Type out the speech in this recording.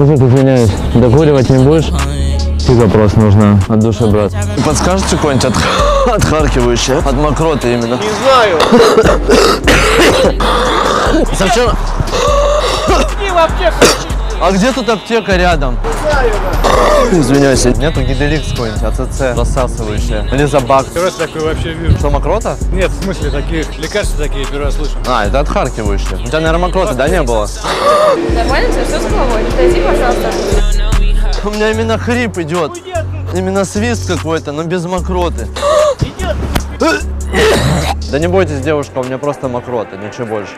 Мужик, извиняюсь, докуривать не будешь? Запрос нужно от души, брат. Подскажете какое-нибудь отхаркивающее? От мокроты именно. Не знаю. Совсем... Не в аптеку. А где тут аптека рядом? Не знаю. Извиняюсь, нету гиделикс какой-нибудь, АЦЦ, рассасывающее. Или забак. Первый раз такой вообще вижу. Что, мокрота? Нет, в смысле, такие лекарства такие первый раз слышу. А, это отхаркивающее. У тебя, наверное, мокроты, да, не было? Нормально все? Что с головой? Подойди, пожалуйста. У меня именно хрип идет. Именно свист какой-то, но без мокроты. Да не бойтесь, девушка, у меня просто мокрота, ничего больше.